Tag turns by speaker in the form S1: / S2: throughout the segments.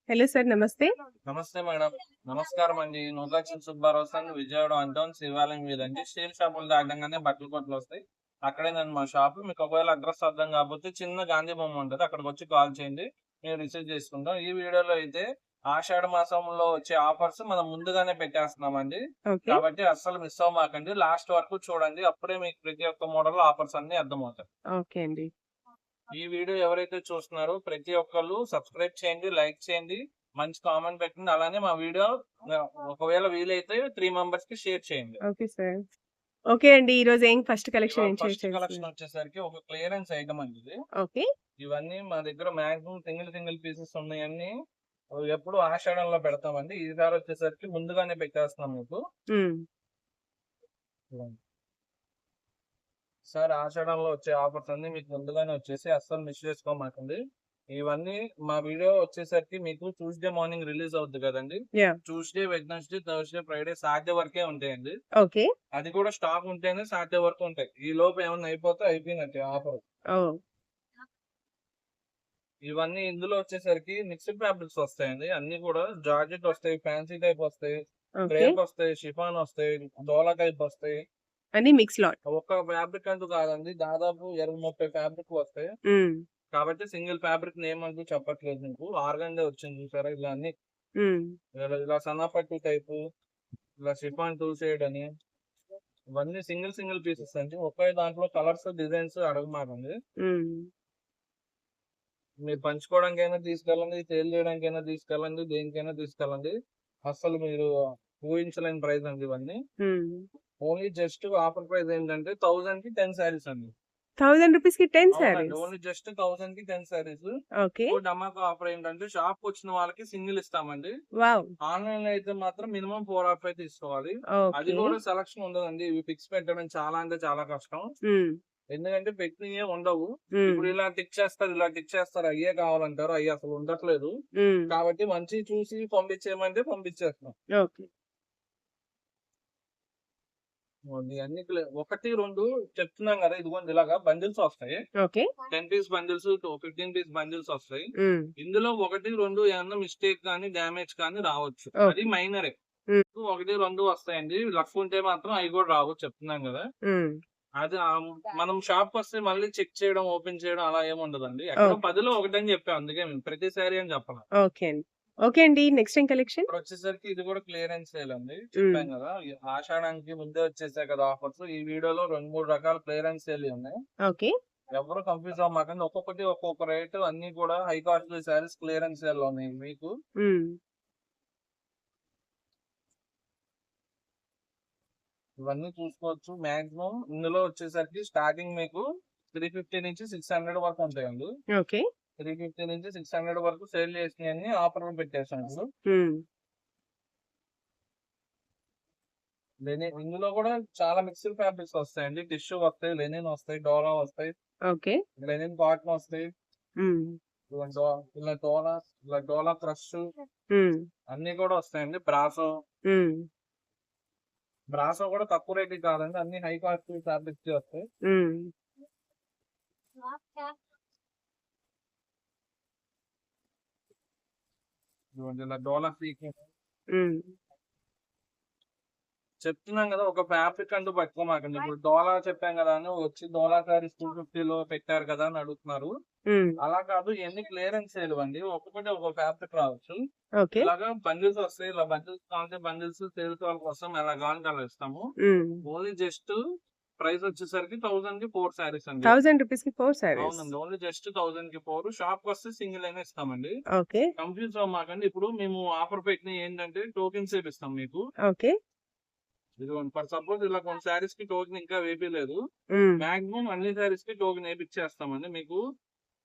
S1: Hello sir నమస్తే.
S2: నమస్తే madam. నమస్కారం అండి. నూకాక్షి సుబ్బారావు సార్ విజయవాడ అంటౌన్ శివాలయం వీధండి. స్టీల్ షాపులు దాటంగానే బట్టల కొట్లు వస్తాయి. అక్కడేనండి మా షాప్. మీకు ఒకవేళ అడ్రస్ అర్థం కాకపోతే చిన్న గాంధీ బొమ్మ ఉంటది. అక్కడికి వచ్చి కాల్ చేయండి. మేము రిసీవ్ చేసుకుంటాం. ఈ వీడియోలో అయితే ఆషాఢ మాసంలో వచ్చే ఆఫర్స్ మనం ముందుగానే పెట్టేస్తున్నామండి.
S1: ఓకే.
S2: కాబట్టి అస్సలు మిస్ అవ్వమాకండి. లాస్ట్ వరకు చూడండి. అప్పుడే మీకు ప్రతి ఒక్క మోడల్ ఆఫర్స్ అన్ని అర్థమవుతాయి.
S1: ఓకే అండి.
S2: ఈ వీడియో ఎవరైతే చూస్తున్నారో ప్రతి ఒక్కళ్ళు సబ్స్క్రైబ్ చేయండి, లైక్ చేయండి, మంచి కామెంట్ పెట్టండి. అలానే మా వీడియో ఒకవేళ వీలైతే 3 మెంబర్స్ కి షేర్ చేయండి.
S1: Okay sir. ఓకే అండి. ఈరోజు ఫస్ట్ కలెక్షన్ ఏం షేర్
S2: ఫస్ట్ కలెక్షన్
S1: చేస్తున్నారు?
S2: వచ్చేసరికి ఒక క్లియరెన్స్ ఐటమ్ అండి ఇది.
S1: ఓకే.
S2: ఇవన్నీ మా దగ్గర మాక్సిమం సింగిల్ పీసెస్ ఉన్నాయన్నీ ఎప్పుడు ఆషాఢంలో పెడతామండి. ఈసారి వచ్చేసరికి ముందుగానే పెట్టేస్తున్నాం మీకు.
S1: హ్మ్.
S2: సార్ ఆషాఢంలో వచ్చే ఆఫర్స్ అన్ని మీకు ముందుగానే వచ్చేసి అస్సలు మిస్ చేసుకోమాకండి. ఇవన్నీ మా వీడియో వచ్చేసరికి మీకు ట్యూస్డే మార్నింగ్ రిలీజ్ అవుద్ది కదండి.
S1: Yeah!
S2: Tuesday, Wednesday, Thursday, Friday, Saturday వరకే ఉంటాయండి.
S1: ఓకే.
S2: అది కూడా స్టాక్ ఉంటేనే సాటర్డే వరకు ఉంటాయి. ఈ లోపు ఏమన్నా అయిపోతే అయిపోయినట్టే ఆఫర్.
S1: ఓహ్!
S2: ఇవన్నీ ఇందులో వచ్చేసరికి మిక్స్డ్ ఫ్యాబ్రిక్స్ వస్తాయండి. అన్ని కూడా జార్జెట్ వస్తాయి, ఫ్యాన్సీ టైప్ వస్తాయి,
S1: ఓకే.
S2: క్రేప్ వస్తాయి, షిఫాన్ వస్తాయి, డోలా టైప్ వస్తాయి.
S1: అన్ని మిక్స్ లాట్.
S2: ఒక్క ఫ్యాబ్రిక్ అంటూ కాదండి, దాదాపు 20-30 ఫ్యాబ్రిక్ వస్తాయి.
S1: హ్మ్.
S2: కాబట్టి సింగిల్ ఫ్యాబ్రిక్ నేమ్ అంటూ చెప్పట్లేదు మీకు. ఆర్గంజా వచ్చింది చూసారా, ఇలా అన్ని
S1: హ్మ్.
S2: ఇలా సన్నపట్టు టైపు, ఇలా షిఫాన్ టూ షేడ్ అని, ఇవన్నీ సింగిల్ పీసెస్ అండి. ఒకే దాంట్లో కలర్స్, డిజైన్స్ అడగమాకండి.
S1: హ్మ్.
S2: మీరు పంచుకోవడానికైనా తీసుకెళ్ళండి, సేల్ చేయడానికైనా తీసుకెళ్ళండి, దేనికైనా తీసుకెళ్ళండి. అస్సలు మీరు ఊహించలేని ప్రైస్ అండి ఇవన్నీ.
S1: హ్మ్.
S2: ఓన్లీ జస్ట్ ఆఫర్ ప్రైస్ ఏంటంటే 1000 కి 10 సారీస్ అండి.
S1: 1000 రూపీస్‌కి 10
S2: అవునండి.
S1: సారీస్.
S2: ఓన్లీ జస్ట్ 1000 కి 10 సారీస్.
S1: ఓకే.
S2: ఇంకో ధమాకా ఆఫర్ ఏంటంటే షాప్ వచ్చిన వాళ్ళకి సింగిల్ ఇస్తామండి.
S1: వావ్!
S2: ఆన్లైన్ లో అయితే మాత్రం మినిమం 4 ఆఫ్ అయితే తీసుకోవాలి. అది
S1: ఓకే.
S2: కూడా సెలక్షన్ ఉండదండి. ఇవి పిక్స్ పెట్టడం చాలా అంటే చాలా కష్టం.
S1: హ్మ్.
S2: ఎందుకంటే పెట్టినయే ఉండవు.
S1: హ్మ్.
S2: ఇప్పుడు ఇలా టిక్ చేస్తారు, ఇలా టిక్ చేస్తారు, అయ్యే కావాలంటారు. అయ్యి అసలు ఉండట్లేదు.
S1: హ్మ్.
S2: కాబట్టి మంచి చూసి పంపించేయమంటే పంపించేస్తున్నాం.
S1: ఓకే.
S2: అన్ని 1, 2 చెప్తున్నాం కదా. ఇదిగోండి ఇలాగా బండిల్స్ వస్తాయి.
S1: Okay.
S2: 10 piece bundles, 15 piece bundles వస్తాయి.
S1: హ్మ్.
S2: ఇందులో 1, 2 ఏమన్నా మిస్టేక్ కానీ డ్యామేజ్ కానీ రావచ్చు. అది
S1: ఓకే.
S2: మైనరే.
S1: హ్మ్.
S2: 1, 2 వస్తాయండి. లక్ ఉంటే మాత్రం అవి కూడా రావు, చెప్తున్నాం కదా.
S1: హ్మ్.
S2: అది మనం షాప్ వస్తే మళ్ళీ చెక్ చేయడం, ఓపెన్ చేయడం అలా ఏమి ఉండదండి. ఎక్కడో
S1: ఓకే.
S2: 10లో ఒకటని చెప్పాం. అందుకే మేము ప్రతిసారి అని చెప్పాల.
S1: ఓకే అండి. ఓకే అండి. Next collection?
S2: ఇప్పుడు వచ్చేసరికి ఇది కూడా క్లియరెన్స్ సేల్ అండి.
S1: హ్మ్.
S2: చెప్పాం కదా, ఈ ఆషాఢానికి ముందే వచ్చేసాయి కదా ఆఫర్స్. ఈ వీడియోలో 2-3 రకాల క్లియరెన్స్ సేల్ ఉన్నాయి.
S1: ఓకే.
S2: ఎవరు కన్ఫ్యూజ్ అవ్వమాకండి. ఒక్కొక్కటి ఒక్కొక్క రేటు, అన్ని కూడా high costly saris clearance sale లో ఉన్నాయి మీకు.
S1: హ్మ్.
S2: ఇవన్నీ చూసుకోవచ్చు. మాక్సిమం ఇందులో వచ్చేసరికి స్టార్టింగ్ మీకు 350 నుంచి 600 వరకు ఉంటాయండి.
S1: ఓకే.
S2: 350 నుంచి 600 వరకు సేల్ చేసినవన్నీ ఆఫర్ పెట్టేసాను ఇప్పుడు.
S1: హ్మ్.
S2: ఇందులో కూడా చాలా మిక్స్డ్ ఫ్యాబ్రిక్స్ వస్తాయండి. టిష్యూ వస్తాయి, లెనిన్ వస్తాయి, డోలా వస్తాయి,
S1: ఓకే.
S2: లెనిన్ కాటన్ వస్తాయి,
S1: హ్మ్.
S2: ఇలా ఇలా డోలా క్రష్
S1: హ్మ్.
S2: అన్ని కూడా వస్తాయండి. బ్రాసో
S1: హ్మ్.
S2: బ్రాసో కూడా తక్కువ రేట్ కాదండి. అన్ని హై కాస్ట్ ఫ్యాబ్రిక్స్ వస్తాయి.
S1: హ్మ్.
S2: ఇదిగోండి ఇలా డోలా సీక్వెన్స్
S1: హ్మ్.
S2: చెప్తున్నాం కదా. ఒక ఫ్యాబ్రిక్ అంటూ పట్టుకోమాకండి. ఇప్పుడు డోలా చెప్పాం కదా అని వచ్చి డోలా సారీస్ 250లో పెట్టారు కదా అని అడుగుతున్నారు.
S1: హ్మ్.
S2: అలా కాదు, ఇవన్నీ క్లియరెన్స్ సేల్ అండి. ఒక్కొక్కటి ఒక ఫ్యాబ్రిక్ రావచ్చు.
S1: ఓకే.
S2: ఇలాగా బండిల్స్ వస్తాయి. ఇలా బండిల్స్ కావాలంటే బండిల్స్, సేల్స్ వాళ్ళ కోసం ఎలా కావాలంటే అలా ఇస్తాము.
S1: హ్మ్.
S2: ఓన్లీ జస్ట్ ప్రైస్ వచ్చేసరికి 1000 కి 4 సారీస్ అండి.
S1: 1000 రూపీస్‌కి 4 సారీస్.
S2: అవునండి. ఓన్లీ జస్ట్ 1000 కి 4. షాప్ వస్తే సింగిల్ అయినా ఇస్తామండి.
S1: ఓకే.
S2: కన్ఫ్యూజ్ అవ్వమాకండి. ఇప్పుడు మేము ఆఫర్ పెట్టిన ఏంటంటే టోకెన్స్ ఇస్తాం మీకు.
S1: ఓకే.
S2: ఇదిగోండి ఫర్ సపోజ్ ఇలా కొన్ని సారీస్ కి టోకెన్ ఇంకా వేయలేదు.
S1: హ్మ్.
S2: మాక్సిమం అన్ని సారీస్ కి టోకెన్ వేపిచ్చేస్తామండి మీకు.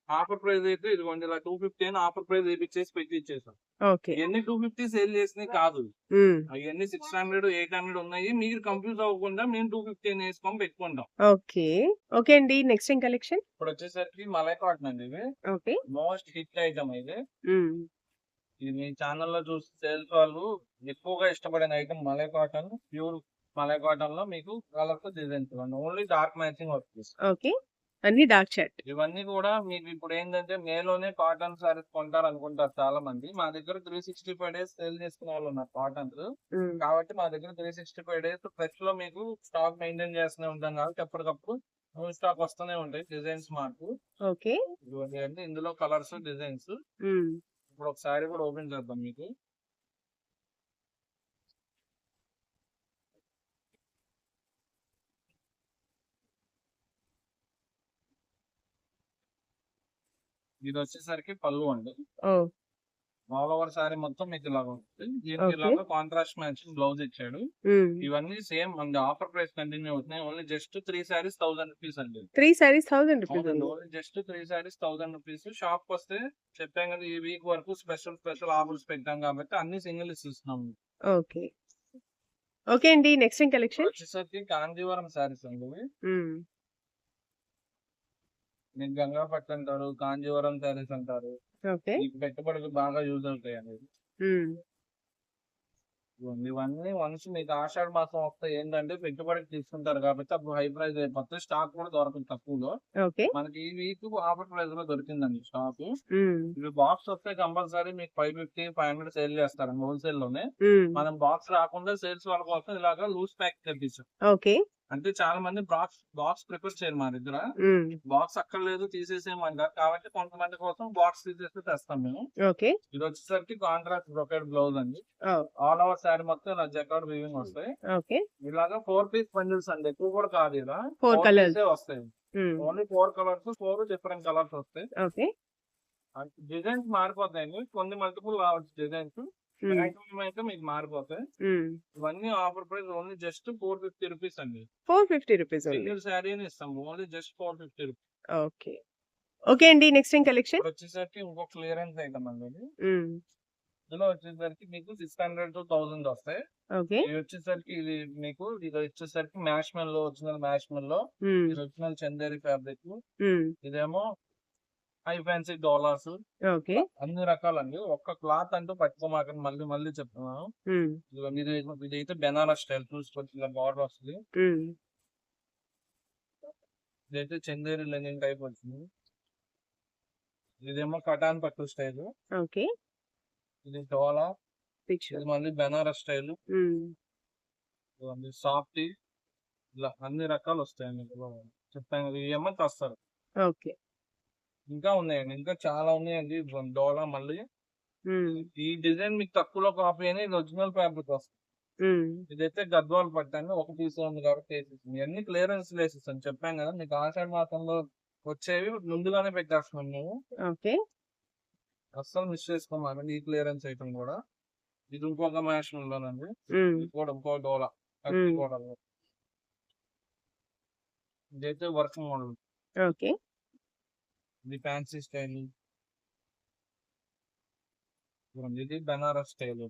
S2: ఆఫర్ ప్రైస్ అయితే ఇదిగోండి ఇలా 250 అని ఆఫర్ ప్రైస్ వేపిచ్చేసి పెట్టి ఇచ్చేసాం.
S1: ఓకే.
S2: ఇవన్నీ 250 సేల్ చేసినవి కాదు.
S1: హ్మ్.
S2: అవన్నీ 600, 800 ఉన్నాయి. మీరు కన్ఫ్యూజ్ అవ్వకుండా మేము 250 అని వేసుకొని పెట్టుకుంటాం.
S1: ఓకే. ఓకే అండి. Next collection?
S2: ఇప్పుడు వచ్చేసరికి మలై కాటన్ అండి ఇది.
S1: ఓకే.
S2: మోస్ట్ హిట్ ఐటమ్ ఇది.
S1: హ్మ్.
S2: ఇది మీ ఛానల్లో చూసి సేల్స్ వాళ్ళు ఎక్కువగా ఇష్టపడిన item malai cotton. Pure malai cotton లో మీకు colours, designs only dark matching వస్తుంది.
S1: ఓకే. అన్ని డార్క్ షర్ట్.
S2: ఇవన్నీ కూడా మీకు ఇప్పుడు ఏంటంటే మేలోనే కాటన్ సారీస్ కొంటారు అనుకుంటారు చాలా మంది. మా దగ్గర 365 డేస్ సేల్ చేసుకునే వాళ్ళు ఉన్నారు కాటన్స్. కాబట్టి మా దగ్గర 365 డేస్ ఫ్రెష్ లో మీకు స్టాక్ మెయింటైన్ చేస్తూనే ఉంటాం కాబట్టి ఎప్పటికప్పుడు న్యూ స్టాక్ వస్తూనే ఉంటాయి డిజైన్స్ మాకు.
S1: ఓకే.
S2: ఇవన్నీ అంటే ఇందులో కలర్స్ డిజైన్స్. ఇప్పుడు ఒక సారీ కూడా ఓపెన్ చేద్దాం మీకు. ఇది వచ్చేసరికి పళ్ళు అండి. ఆల్ ఓవర్ సారీ మొత్తం మీకు ఇలాగా ఉంటుంది. దీనికి
S1: ఓకే.
S2: ఇలాగా కాంట్రాస్ట్ మ్యాచింగ్ బ్లౌజ్ ఇచ్చాడు. ఇవన్నీ సేమ్ మన ఆఫర్ ప్రైస్ కంటిన్యూ అవుతున్నాయి. ఓన్లీ జస్ట్ 3 సారీస్ 1000 రూపీస్ అండి.
S1: 3 సారీస్ 1000 రూపీస్
S2: అవునండి.
S1: అండి.
S2: Only just 3 saris 1000 rupees. Shop కి వస్తే చెప్పాం కదా ఈ వీక్ వరకు స్పెషల్ ఆఫర్స్ పెట్టాం కాబట్టి అన్ని సింగిల్ ఇస్తున్నాం.
S1: ఓకే. ఓకే అండి. నెక్స్ట్ ఏం కలెక్షన్?
S2: వచ్చేసరికి కాంజీవరం సారీస్ అండి ఇవి. మీకు గంగాపట్టు అంటారు, కాంజీవరం సారీస్ అంటారు.
S1: ఓకే.
S2: మీకు పెట్టుబడులు బాగా యూజ్ అవుతాయి అనేది. ఇవన్నీ వన్స్ మీకు ఆషాఢ మాసం వస్తే ఏంటంటే పెట్టుబడికి తీసుకుంటారు కాబట్టి అప్పుడు హై ప్రైస్ అయిపోతుంది. స్టాక్ కూడా దొరకదు తక్కువలో.
S1: ఓకే.
S2: మనకి ఈ వీక్ ఆఫర్ ప్రైస్ లో దొరికిందండి స్టాక్. ఇవి బాక్స్ వస్తే కంపల్సరీ మీకు 550, 500 సేల్ చేస్తారు హోల్సేల్ లోనే. మనం బాక్స్ రాకుండా సేల్స్ వాళ్ళ కోసం ఇలాగా లూజ్ ప్యాక్ తెప్పించాం.
S1: ఓకే.
S2: అంటే చాలా మంది బాక్స్ ప్రిపేర్ చేయరు మా దగ్గర. బాక్స్ అక్కర్లేదు తీసేసేయమంటారు కాబట్టి కొంతమంది కోసం బాక్స్ తీసేసి తెస్తాం మేము.
S1: ఓకే.
S2: ఇది వచ్చేసరికి కాంట్రాస్ట్ బ్రొకెట్ బ్లౌజ్ అండి. ఆల్ ఓవర్ సారీ మొత్తం ఇలా జకార్డ్ వీవింగ్ వస్తాయి.
S1: ఓకే.
S2: ఇలాగా 4 పీస్ బండిల్స్ అండి. ఎక్కువ కూడా కాదు ఇలా
S1: 4 కలర్స్
S2: వస్తాయి. ఓన్లీ 4 కలర్స్ 4 డిఫరెంట్ కలర్స్ వస్తాయి.
S1: ఓకే.
S2: డిజైన్స్ మారిపోతాయండి. కొన్ని మల్టిపుల్ రావచ్చు డిజైన్స్. అయితే మీకు మారిపోతాయి. ఇవన్నీ offer price only just 450 rupees అండి.
S1: 450 రూపీస్
S2: సింగిల్ శారీ ఇస్తాం only just 450 rupees.
S1: Okay. Okay అండి. నెక్స్ట్ ఏం కలెక్షన్?
S2: వచ్చేసరికి ఇంకో క్లియరెన్స్ ఐటమ్ అండి. ఇందులో వచ్చేసరికి మీకు 600 to 1000 వస్తాయి. ఇది వచ్చేసరికి ఇది వచ్చేసరికి మ్యాష్ మెల్లో ఒరిజినల్ మ్యాష్ మెల్లో ఇది ఒరిజినల్ చందేరి ఫ్యాబ్రిక్. ఇదేమో హై ఫ్యాన్సీ డాలర్స్. అన్ని రకాలండి. ఒక్క క్లాత్ అంటూ పట్టుకోమాకండి మళ్ళీ మళ్ళీ చెప్తున్నాను. ఇదైతే బెనారస్ స్టైల్ చూసుకోవచ్చు ఇలా బార్డర్ వస్తుంది. ఇదైతే చందేరి లెనిన్ టైప్ వచ్చింది. ఇదేమో కటాన్ పట్టు స్టైల్. ఇది డోలా. ఇది మళ్ళీ బెనారస్ స్టైల్. సాఫ్ట్ ఇలా అన్ని రకాలు వస్తాయండి. చెప్తాను కదా ఇవేమో తెస్తారు. ఇంకా ఉన్నాయండి. ఇంకా చాలా ఉన్నాయండి. డోలా మళ్ళీ ఈ డిజైన్ మీకు తక్కువలో కాపీ అని ఇది ఒరిజినల్ ఫ్యాబ్రిక్ వస్తుంది. ఇదైతే గద్వాల్ పట్టాను ఒక పీస్ ఉంది కాబట్టి ఇవన్నీ క్లియరెన్స్ లేసెస్ అని చెప్పాను కదా మీకు ఆషాఢ మాసంలో వచ్చేవి ముందుగానే పెట్టేస్తున్నాం మేము. అస్సలు మిస్ చేసుకోమాకండి ఈ క్లియరెన్స్ ఐటమ్ కూడా. ఇది ఇంకొక మ్యాష్ లోనండి. కూడా ఇంకో డోలా ఇదైతే వర్క్ మోడల్. ఇది ఫ్యాన్సీ స్టైల్. ఇది బెనారస్ స్టైల్.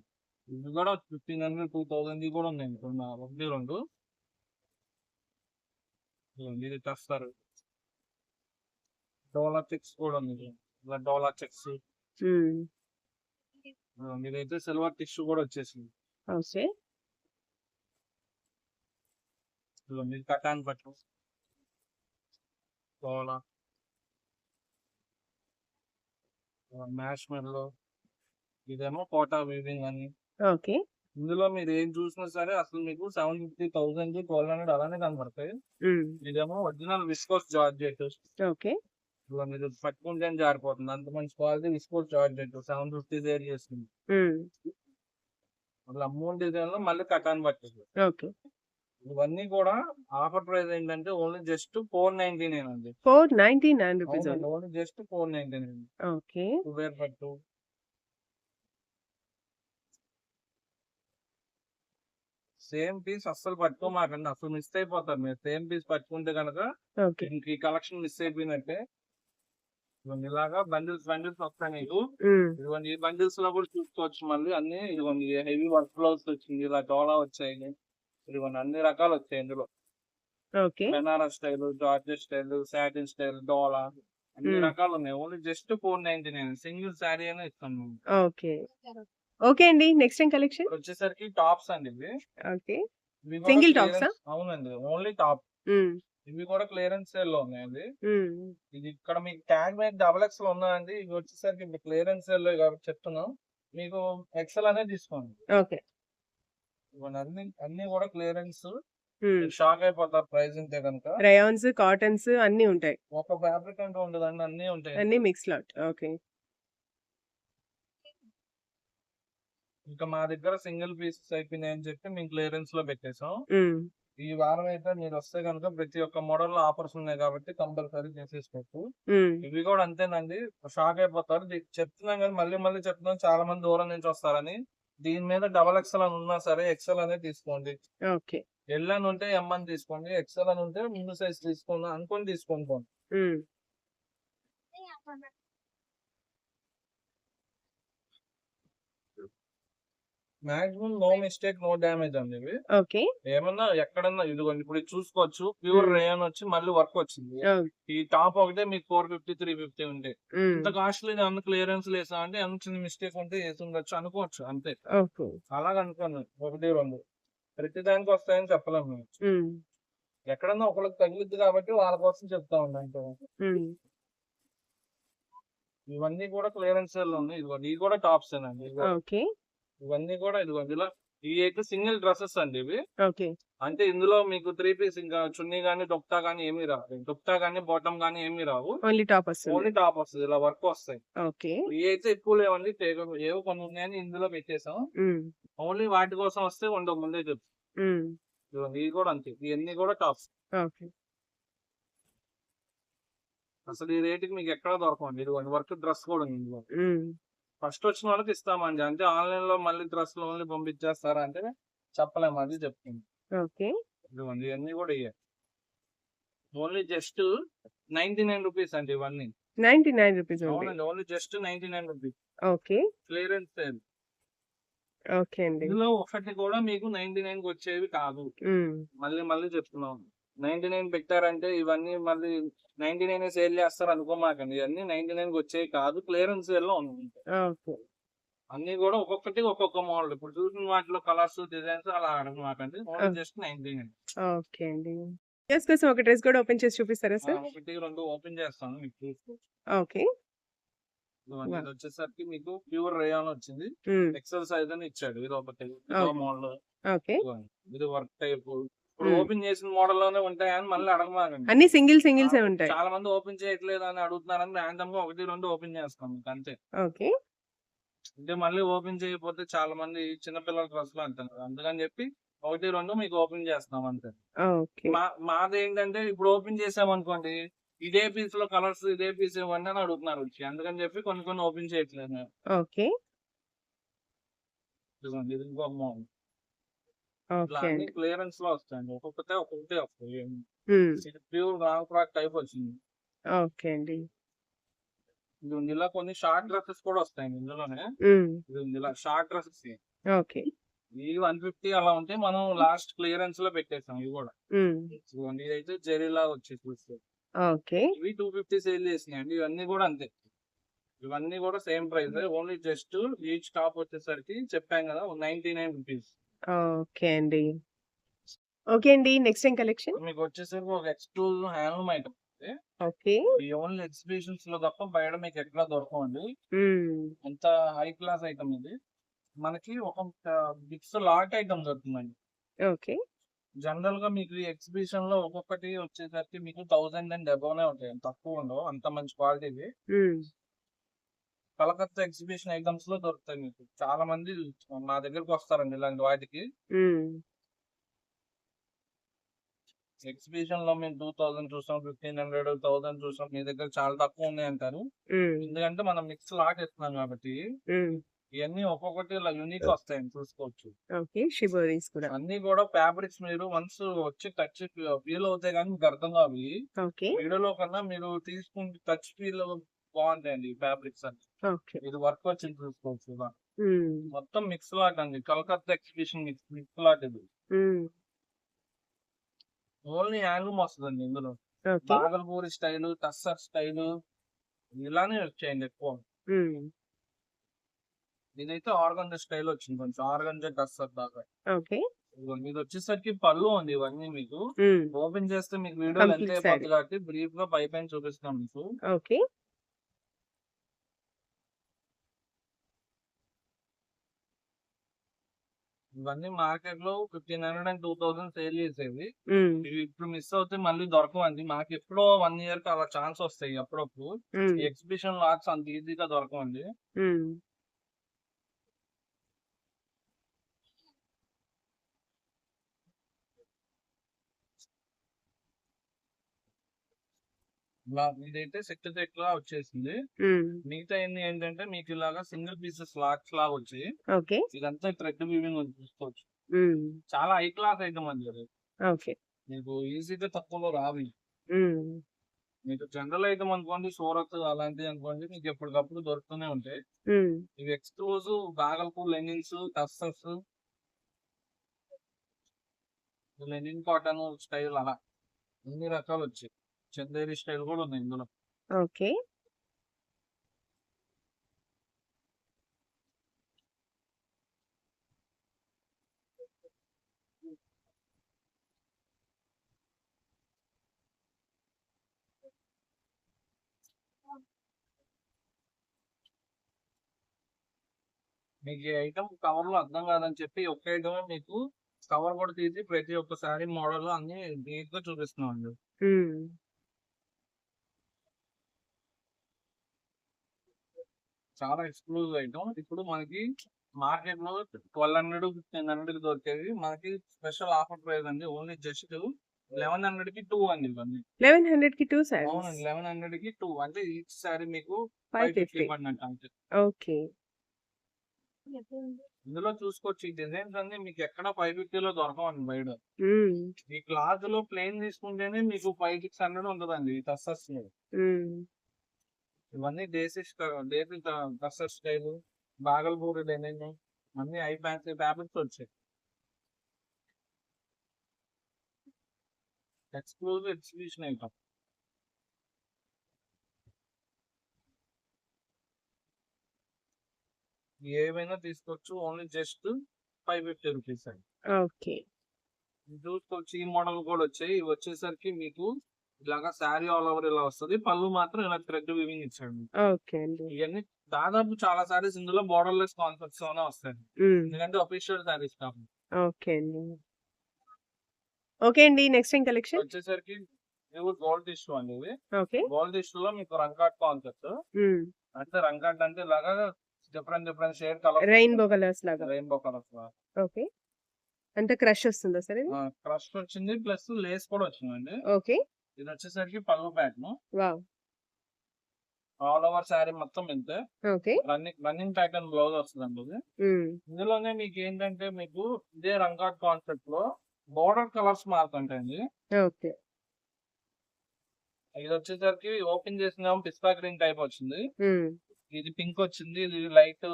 S2: ఇది కూడా 1500, 2000 కూడా ఉన్నాయి. 1, 2 ఇది టస్టర్. డోలా చెక్స్ కూడా ఉంది. ఇలా డోలా చెక్స్. ఇదైతే సిల్వర్ టిష్యూ కూడా వచ్చేసింది. ఇది కటాన్ పట్టు డోలా మ్యాష్ మెల్లో. ఇదేమో కోటా వీవింగ్ అని. ఇందులో మీరు ఏం చూసినా సరే అసలు మీకు 750, 1000, 1200 అలానే కనబడతాయి. ఇదేమో ఒరిజినల్ విస్కోస్ జార్జెట్. మీరు పట్టుకుంటే జారిపోతుంది అంత మంచి క్వాలిటీ విస్కోస్ జార్జెట్ 750 సేల్ చేస్తుంది. అట్లా 3 డిజైన్ లో మళ్ళీ కటాన్ పట్టింది. ఇవన్నీ కూడా ఆఫర్ ప్రైస్ ఏంటంటే ఓన్లీ జస్ట్ 499 అండి.
S1: 499 రూపీస్.
S2: Only just 499. కుబేర్ పట్టు. సేమ్ పీస్ అస్సలు పట్టుకోమాకండి. అసలు మిస్ అయిపోతారు మీరు. సేమ్ పీస్ పట్టుకుంటే కనుక ఈ కలెక్షన్ మిస్ అయిపోయినట్టే. ఇలాగా బండిల్స్ వస్తాయి మీకు. ఇదిగోండి ఈ బండిల్స్ లో కూడా చూసుకోవచ్చు మళ్ళీ అన్ని. ఇదిగోండి హెవీ వర్క్ బ్లౌజ్ వచ్చింది. ఇలా డోలా వచ్చాయి. ఇదిగోండి అన్ని రకాలు వచ్చాయి ఇందులో. Banaras style, georgette style, satin style, డోలా అన్ని రకాలు ఉన్నాయి. ఓన్లీ జస్ట్ 499 సింగిల్ శారీ అని ఇస్తాను.
S1: ఓకే అండి. నెక్స్ట్ ఏం కలెక్షన్?
S2: వచ్చేసరికి టాప్స్ అండి ఇవి.
S1: Single tops?
S2: అవునండి ఓన్లీ టాప్. ఇవి కూడా క్లియరెన్స్ సేల్ లో ఉన్నాయండి.
S1: హ్మ్.
S2: ఇది ఇక్కడ మీకు ట్యాగ్ మీద డబల్ ఎక్స్ లో ఉన్నాయండి. ఇవి వచ్చేసరికి ఇప్పుడు క్లియరెన్స్ సేల్ లో కాబట్టి చెప్తున్నాం. మీకు ఎక్సెల్ అనేది తీసుకోండి.
S1: ఓకే.
S2: ఇవన్నీ అన్ని కూడా క్లియరెన్స్.
S1: హ్మ్.
S2: మీరు షాక్ అయిపోతారు ప్రైస్ ఉంటే కనుక.
S1: రయాన్స్, కాటన్స్ అన్నీ ఉంటాయి.
S2: ఒక ఫ్యాబ్రిక్ అంటూ ఉండదండి, అన్ని ఉంటాయి.
S1: అన్నీ మిక్స్ లాట్. ఓకే.
S2: ఇంకా మా దగ్గర సింగిల్ పీసెస్ అయిపోయినాయి అని చెప్పి మేము క్లియరెన్స్ లో పెట్టేసాం.
S1: హ్మ్.
S2: ఈ వారం అయితే మీరు వస్తే కనుక ప్రతి ఒక్క మోడల్ లో ఆఫర్స్ ఉన్నాయి కాబట్టి కంపల్సరీ చేసేసుకోవచ్చు.
S1: హ్మ్.
S2: ఇవి కూడా అంతేనండి, షాక్ అయిపోతారు. చెప్తున్నాం కానీ మళ్ళీ మళ్ళీ చెప్తున్నాం, చాలా మంది దూరం నుంచి వస్తారని. దీని మీద డబల్ ఎక్సెల్ అని ఉన్నా సరే ఎక్సెల్ అనేది తీసుకోండి.
S1: ఓకే.
S2: ఎల్ అని ఉంటే ఎం అని తీసుకోండి, ఎక్సెల్ అని ఉంటే ముందు సైజ్ తీసుకోండి అనుకొని తీసుకోండి.
S1: హ్మ్.
S2: Maximum no mistake no damage అండి ఇవి.
S1: ఓకే.
S2: ఏమన్నా ఎక్కడన్నా ఇదిగోండి ఇప్పుడు ఇది చూసుకోవచ్చు, ప్యూర్
S1: హ్మ్.
S2: రేయాన్ వచ్చి మళ్ళీ వర్క్ వచ్చింది.
S1: అవును.
S2: ఈ టాప్ ఒకటే మీకు 450 350 ఉంది.
S1: హ్మ్.
S2: ఇంత కాస్ట్లీ అన్ని క్లియరెన్స్ లేసా అంటే అన్ని చిన్న మిస్టేక్ ఉంటే వేసి ఉండొచ్చు అనుకోవచ్చు అంతే.
S1: ఓకే.
S2: అలాగ అనుకోను, ఒకటి రెండు ప్రతి దానికి వస్తాయని చెప్పలేము మేము.
S1: హ్మ్.
S2: ఎక్కడన్నా ఒకరికి తగిలిద్ది కాబట్టి వాళ్ళ కోసం చెప్తా ఉన్నాం అంతే.
S1: హ్మ్.
S2: ఇవన్నీ కూడా క్లియరెన్స్ సేల్ లో ఉన్నాయి. ఇదిగోండి ఇవి కూడా టాప్స్ అండి.
S1: ఓకే.
S2: ఇవన్నీ కూడా ఇదిగోండి ఇలా. ఇవి అయితే సింగిల్ డ్రెస్సెస్ అండి ఇవి.
S1: ఓకే.
S2: అంటే ఇందులో మీకు 3 పీస్ ఇంకా చున్నీ గానీ దుపట్టా గానీ ఏమీ రావు. దుపట్టా గానీ బాటమ్ గానీ ఏమీ రావు.
S1: ఓన్లీ టాప్ వస్తుంది.
S2: ఓన్లీ టాప్ వస్తుంది, ఇలా వర్క్ వస్తాయి.
S1: ఓకే.
S2: ఇవి అయితే ఎక్కువ లేవండి, ఏవో కొన్ని ఉన్నాయని ఇందులో పెట్టేసాం.
S1: హ్మ్.
S2: ఓన్లీ వాటి కోసం వస్తే ఉండవు, ముందే చెప్పు.
S1: హ్మ్.
S2: ఇవి కూడా అంతే, ఇవన్నీ కూడా టాప్స్.
S1: ఓకే.
S2: అసలు ఈ రేటుకి మీకు ఎక్కడ దొరకండి. ఇదిగోండి వర్క్ డ్రెస్ కూడా ఉంది ఇందులో.
S1: హ్మ్.
S2: ఫస్ట్ వచ్చిన వాళ్ళకి ఇస్తామండి. అంటే ఆన్లైన్ లో మళ్ళీ డ్రెస్లు ఓన్లీ పంపించేస్తారా అంటే చెప్పలేము, అది చెప్తుంది.
S1: ఓకే.
S2: ఇదిగోండి ఇవన్నీ కూడా ఇయ్యే. ఓన్లీ జస్ట్ 99 రూపీస్ అండి ఇవన్నీ.
S1: 99 రూపీస్ ఉంది.
S2: అవునండి, only just 99 rupees.
S1: Okay.
S2: Clearance sale.
S1: Okay అండి.
S2: ఇందులో ఒకటి కూడా మీకు 99 కి వచ్చేవి కాదు.
S1: హ్మ్.
S2: మళ్ళీ మళ్ళీ చెప్తున్నాం, 99 పెట్టారంటే ఇవన్నీ మళ్ళీ 99 సేల్ చేస్తారు అనుకోమాకండి. ఇవన్నీ 99 కి వచ్చేవి కాదు, క్లియరెన్స్ సేల్ లో ఉన్నాయి.
S1: ఓకే.
S2: అన్ని కూడా ఒక్కొక్కటి ఒక్కొక్క మోడల్. ఇప్పుడు చూసిన వాటిలో కలర్స్ డిజైన్స్ అలా అడగమాకండి, ఓన్లీ జస్ట్ 99.
S1: ఓకే అండి. వ్యూయర్స్ కోసం ఒక డ్రెస్ కూడా ఓపెన్ చేసి చూపిస్తారా సార్?
S2: ఒకటి రెండు ఓపెన్ చేస్తాను మీకు చూసుకోవచ్చు.
S1: ఓకే.
S2: ఇదిగోండి, ఇది వచ్చేసరికి మీకు ప్యూర్ రేయాన్ వచ్చింది.
S1: హ్మ్.
S2: ఎక్సెల్ సైజ్ అని ఇచ్చాడు. ఇది ఒకటి, ఇదో
S1: ఓకే.
S2: మోడల్.
S1: ఓకే.
S2: ఇది వర్క్ టైప్. ఇప్పుడు
S1: హ్మ్.
S2: ఓపెన్ చేసిన మోడల్ లోనే ఉంటాయని మళ్ళీ అడగమాకండి.
S1: అన్ని సింగిల్సే ఉంటాయి.
S2: చాలా మంది ఓపెన్ చేయట్లేదు అని అడుగుతున్నారని ర్యాండమ్ గా ఒకటి రెండు ఓపెన్ చేస్తాం మీకు అంతే.
S1: ఓకే.
S2: అంటే మళ్ళీ ఓపెన్ చేయకపోతే చాలా మంది చిన్నపిల్లల డ్రెస్సులు అంటారు, అందుకని చెప్పి ఒకటి రెండు మీకు ఓపెన్ చేస్తాం అంతే.
S1: ఓకే.
S2: మాది ఏంటంటే ఇప్పుడు ఓపెన్ చేసామనుకోండి, ఇదే పీస్ లో కలర్స్ ఇదే పీస్ ఇవ్వండి అని అడుగుతున్నారు వచ్చి, అందుకని చెప్పి కొన్ని కొన్ని ఓపెన్ చేయట్లేదు మేము.
S1: ఓకే.
S2: ఇదిగోండి, ఇది ఇంకో మోడల్. ఇట్లా
S1: ఓకే
S2: అన్ని
S1: అండి.
S2: క్లియరెన్స్ లో వస్తాయండి, ఒక్కొక్కటే వస్తాయి.
S1: హ్మ్.
S2: ఇది ప్యూర్ రాంగ్ ఫ్రాక్ టైప్ వచ్చింది.
S1: ఓకే అండి.
S2: ఇది ఇలా కొన్ని షార్ట్ డ్రెస్సెస్ కూడా వస్తాయండి ఇందులోనే.
S1: హ్మ్.
S2: ఇది ఇలా షార్ట్ డ్రెస్సెస్
S1: ఓకే.
S2: ఇవి 150 అలా ఉంటే మనం లాస్ట్ క్లియరెన్స్ లో పెట్టేసాం ఇవి కూడా.
S1: హ్మ్.
S2: ఇదిగోండి, ఇదైతే జెరీలా వచ్చేసి చూస్తే
S1: ఓకే.
S2: ఇవి 250 సేల్ చేసినాయండి. ఇవన్నీ కూడా అంతే, ఇవన్నీ కూడా same price. Only just each top వచ్చేసరికి చెప్పాం కదా 99 రూపీస్.
S1: ఓకే అండి. ఓకే అండి. నెక్స్ట్ ఏం కలెక్షన్?
S2: మీకు వచ్చేసరికి ఒక ఎక్స్క్లూజివ్ హ్యాండ్లూమ్ ఐటమ్.
S1: ఓకే.
S2: ఈ ఓన్లీ ఎగ్జిబిషన్స్ లో తప్ప బయట మీకు ఎక్కడ దొరకవండి.
S1: హ్మ్.
S2: అంత హై క్లాస్ ఐటమ్ ఇది. మనకి ఒక బిగ్స్ లాట్ ఐటమ్ దొరుకుతుందండి.
S1: ఓకే.
S2: జనరల్ గా మీకు ఈ ఎగ్జిబిషన్ లో ఒక్కొక్కటి వచ్చేసరికి మీకు 1000 అండ్ అబౌవ్ ఉంటాయి, తక్కువ ఉండవు, అంత మంచి క్వాలిటీవి.
S1: హ్మ్.
S2: కలకత్తా ఎగ్జిబిషన్ ఐటమ్స్ లో దొరుకుతాయి మీకు. చాలా మంది మా దగ్గరకు వస్తారండి ఇలాంటి వాటికి.
S1: హ్మ్.
S2: ఎగ్జిబిషన్ లో మేము 2000 చూసాం, 1500 1000 చూసాం, మీ దగ్గర చాలా తక్కువ ఉన్నాయి అంటారు.
S1: హ్మ్.
S2: ఎందుకంటే మనం మిక్స్ లాట్ ఇస్తున్నాం కాబట్టి.
S1: హ్మ్.
S2: ఇవన్నీ ఒక్కొక్కటి ఇలా యూనిక్ వస్తాయండి, చూసుకోవచ్చు.
S1: ఓకే. షిబోరీస్ కూడా.
S2: అన్ని కూడా ఫ్యాబ్రిక్స్ మీరు వన్స్ వచ్చి టచ్ ఫీల్ అవుతాయి కానీ మీకు అర్థం కావు.
S1: ఓకే.
S2: వీడియోలో కన్నా మీరు తీసుకుంటే టచ్ ఫీల్ బాగుంటాయండి ఫ్యాబ్రిక్స్ అన్ని.
S1: ఓకే.
S2: ఇది వర్క్ వచ్చింది చూసుకోవచ్చు ఇలా.
S1: హ్మ్.
S2: మొత్తం మిక్స్ లాట్ అండి, కలకత్తా ఎగ్జిబిషన్ మిక్స్ లాట్ ఇది.
S1: హ్మ్.
S2: ఓన్లీ హ్యాండ్లూమ్ వస్తుందండి ఇందులో.
S1: Okay.
S2: Bhagalpuri style, tussar style ఇలానే వచ్చాయండి ఎక్కువ.
S1: హ్మ్.
S2: ఇదైతే ఆర్గంజా స్టైల్ వచ్చింది, కొంచెం ఆర్గంజా టస్సర్ దాకా.
S1: ఓకే.
S2: ఇదిగోండి, ఇది వచ్చేసరికి పళ్ళు ఉంది ఇవన్నీ మీకు.
S1: హ్మ్.
S2: ఓపెన్ చేస్తే మీకు వీడియో లెంత్
S1: కంప్లీట్ శారీ.
S2: అయిపోద్ది కాబట్టి బ్రీఫ్ గా పైన చూపిస్తాం మీకు.
S1: ఓకే.
S2: ఇవన్నీ మార్కెట్ లో 1500 అండ్ 2000 సేల్ చేసేవి.
S1: హ్మ్.
S2: ఇవి ఇప్పుడు మిస్ అవుతే మళ్ళీ దొరకవండి. మాకు ఎప్పుడో 1 ఇయర్ కి అలా ఛాన్స్ వస్తాయి అప్పుడప్పుడు.
S1: హ్మ్.
S2: ఈ ఎగ్జిబిషన్ లాట్స్ అంత ఈజీగా దొరకవండి.
S1: హ్మ్.
S2: ఇలా ఇదైతే సెట్ సెట్ లా వచ్చేసింది.
S1: హ్మ్.
S2: మిగతా ఎన్ని ఏంటంటే మీకు ఇలాగా సింగిల్ పీసెస్ లాట్స్ లాగా వచ్చి
S1: ఓకే.
S2: ఇదంతా థ్రెడ్ వీవింగ్ చూసుకోవచ్చు.
S1: హ్మ్.
S2: చాలా హై క్లాస్ ఐటమ్ అండి అది.
S1: ఓకే.
S2: మీకు ఈజీగా తక్కువలో రావు ఇవి.
S1: హ్మ్.
S2: మీకు జనరల్ ఐటమ్ అనుకోండి, సూరత్ అలాంటివి అనుకోండి, మీకు ఎప్పటికప్పుడు దొరుకుతూనే ఉంటాయి.
S1: హ్మ్.
S2: ఇవి exclusive Bhagalpur linens, tussars, linen cotton style అలా అన్ని రకాలు వచ్చాయి. చందేరి స్టైల్ కూడా ఉన్నాయి ఇందులో.
S1: ఓకే.
S2: మీకు ఈ ఐటమ్ కవర్ లో అర్థం కాదని చెప్పి ఒక్క ఐటమే మీకు కవర్ కూడా తీసి ప్రతి ఒక్క శారీ మోడల్ అన్ని నీట్ గా చూపిస్తున్నాం అండి.
S1: హ్మ్.
S2: చాలా ఎక్స్క్లూజివ్ ఐటమ్. ఇప్పుడు మనకి మార్కెట్ లో 1200 1500 కి దొరికేవి మనకి స్పెషల్ ఆఫర్ ప్రైస్ అండి. ఓన్లీ జస్ట్ 1100 కి 2 అండి ఇవన్నీ.
S1: 1100కి 2 శారీస్.
S2: అవునండి, 1100 కి 2 అంటే ఈచ్ శారీ మీకు 550
S1: 550.
S2: పడినట్టు అంతే.
S1: ఓకే.
S2: ఇందులో చూసుకోవచ్చు ఈ డిజైన్స్ అన్ని మీకు ఎక్కడ 550 లో దొరకవండి బయట.
S1: హ్మ్.
S2: ఈ క్లాత్ లో ప్లేన్ తీసుకుంటేనే మీకు 500-600 ఉంటదండి ఈ టస్సర్స్ లో.
S1: హ్మ్.
S2: ఇవన్నీ దేశీ టస్సర్ స్టైల్, బాగల్పూరి లెనిన్ అన్ని హై ఫ్యాన్సీ ఫ్యాబ్రిక్స్ వచ్చాయి. Exclusive exhibition item. ఏవైనా తీసుకోవచ్చు, ఓన్లీ జస్ట్ 550 రూపీస్ అండి.
S1: ఓకే.
S2: చూసుకోవచ్చు ఈ మోడల్ కూడా వచ్చాయి. ఇవి వచ్చేసరికి మీకు ఇలాగా శారీ ఆల్ ఓవర్ ఇలా వస్తుంది. పళ్ళు మాత్రం ఇలా థ్రెడ్ వీవింగ్ ఇచ్చాడు.
S1: ఓకే అండి.
S2: ఇవన్నీ దాదాపు చాలా సారీస్ ఇందులో బోర్డర్ లెస్ కాన్సెప్ట్స్ లోనే వస్తాయి.
S1: హ్మ్.
S2: ఎందుకంటే అఫీషియల్ సారీస్ కాబట్టి.
S1: ఓకే అండి. ఓకే అండి. నెక్స్ట్ ఏం కలెక్షన్?
S2: వచ్చేసరికి ఇవి గోల్డ్ టిష్యూ అండి. ఇవి
S1: ఓకే.
S2: గోల్డ్ టిష్యూ లో మీకు రంగాట్ కాన్సెప్ట్.
S1: హ్మ్.
S2: అంటే రంగాట్ అంటే ఇలాగా different shade colour,
S1: rainbow colours లాగా.
S2: Rainbow colours.
S1: ఓకే. అంటే క్రష్ వస్తుందా సార్ ఇది?
S2: క్రష్ వచ్చింది ప్లస్ లేస్ కూడా వచ్చిందండి.
S1: ఓకే.
S2: ఇది వచ్చేసరికి పళ్ళు pattern.
S1: Wow!
S2: All over sari మొత్తం ఇంతే.
S1: ఓకే.
S2: రన్నింగ్ ప్యాటర్న్ బ్లౌజ్ వస్తుందండి ఇది.
S1: హ్మ్.
S2: ఇందులోనే మీకు ఏంటంటే మీకు ఇదే రంగాట్ కాన్సెప్ట్ లో బోర్డర్ కలర్స్ మారుతుంటాయండి.
S1: ఓకే.
S2: ఇది వచ్చేసరికి ఓపెన్ చేసిన పిస్తా గ్రీన్ టైప్ వచ్చింది.
S1: హ్మ్.
S2: ఇది పింక్ వచ్చింది. ఇది లైట్